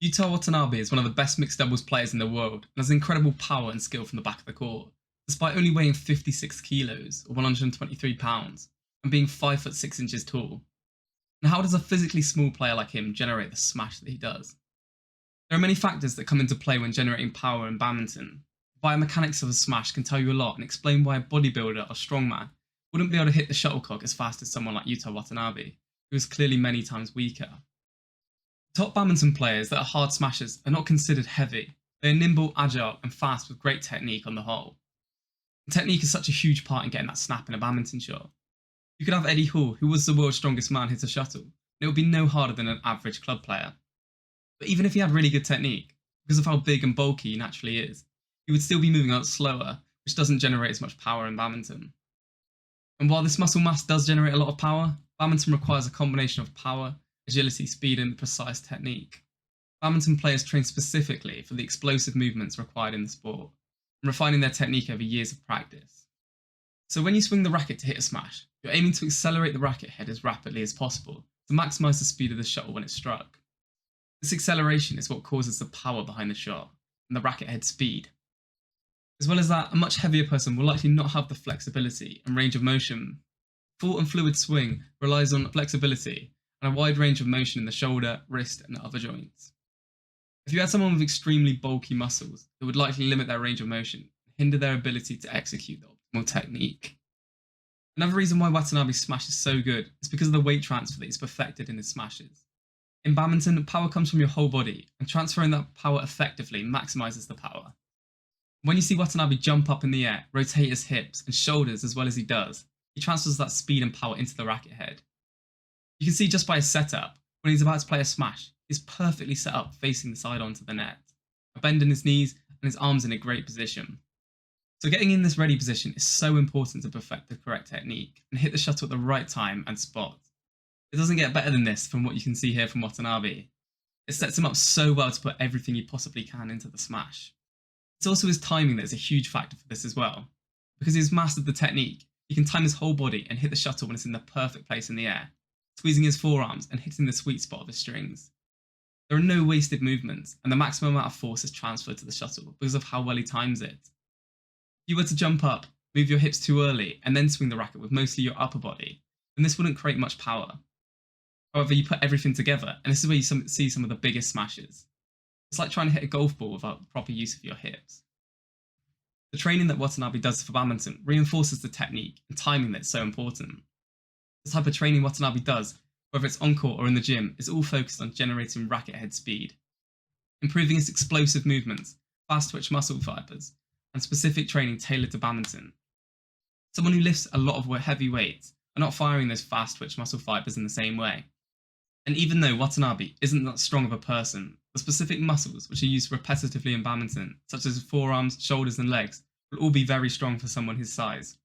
Yuta Watanabe is one of the best mixed doubles players in the world and has incredible power and skill from the back of the court, despite only weighing 56 kilos or 123 pounds and being 5'6" tall. And how does a physically small player like him generate the smash that he does? There are many factors that come into play when generating power in badminton. The biomechanics of a smash can tell you a lot and explain why a bodybuilder or strongman wouldn't be able to hit the shuttlecock as fast as someone like Yuta Watanabe, who is clearly many times weaker. Top badminton players that are hard smashers are not considered heavy. They are nimble, agile, and fast with great technique on the whole. And technique is such a huge part in getting that snap in a badminton shot. You could have Eddie Hall, who was the world's strongest man, hit a shuttle, and it would be no harder than an average club player. But even if he had really good technique, because of how big and bulky he naturally is, he would still be moving a lot slower, which doesn't generate as much power in badminton. And while this muscle mass does generate a lot of power, badminton requires a combination of power, agility, speed, and precise technique. Badminton players train specifically for the explosive movements required in the sport, and refining their technique over years of practice. So when you swing the racket to hit a smash, you're aiming to accelerate the racket head as rapidly as possible to maximise the speed of the shuttle when it's struck. This acceleration is what causes the power behind the shot, and the racket head speed. As well as that, a much heavier person will likely not have the flexibility and range of motion. Full and fluid swing relies on flexibility and a wide range of motion in the shoulder, wrist, and other joints. If you had someone with extremely bulky muscles, it would likely limit their range of motion and hinder their ability to execute the optimal technique. Another reason why Watanabe's smash is so good is because of the weight transfer that he's perfected in his smashes. In badminton, power comes from your whole body, and transferring that power effectively maximises the power. When you see Watanabe jump up in the air, rotate his hips and shoulders as well as he does, he transfers that speed and power into the racket head. You can see just by his setup, when he's about to play a smash, he's perfectly set up facing the side onto the net, a bend in his knees and his arms in a great position. So getting in this ready position is so important to perfect the correct technique and hit the shuttle at the right time and spot. It doesn't get better than this from what you can see here from Watanabe. It sets him up so well to put everything he possibly can into the smash. It's also his timing that is a huge factor for this as well. Because he's mastered the technique, he can time his whole body and hit the shuttle when it's in the perfect place in the air, squeezing his forearms and hitting the sweet spot of his strings. There are no wasted movements, and the maximum amount of force is transferred to the shuttle because of how well he times it. If you were to jump up, move your hips too early, and then swing the racket with mostly your upper body, then this wouldn't create much power. However, you put everything together, and this is where you see some of the biggest smashes. It's like trying to hit a golf ball without the proper use of your hips. The training that Watanabe does for badminton reinforces the technique and timing that's so important. The type of training Watanabe does, whether it's on court or in the gym, is all focused on generating racket head speed, improving his explosive movements, fast twitch muscle fibers, and specific training tailored to badminton. Someone who lifts a lot of heavy weights are not firing those fast twitch muscle fibers in the same way. And even though Watanabe isn't that strong of a person, the specific muscles which are used repetitively in badminton, such as his forearms, shoulders and legs, will all be very strong for someone his size.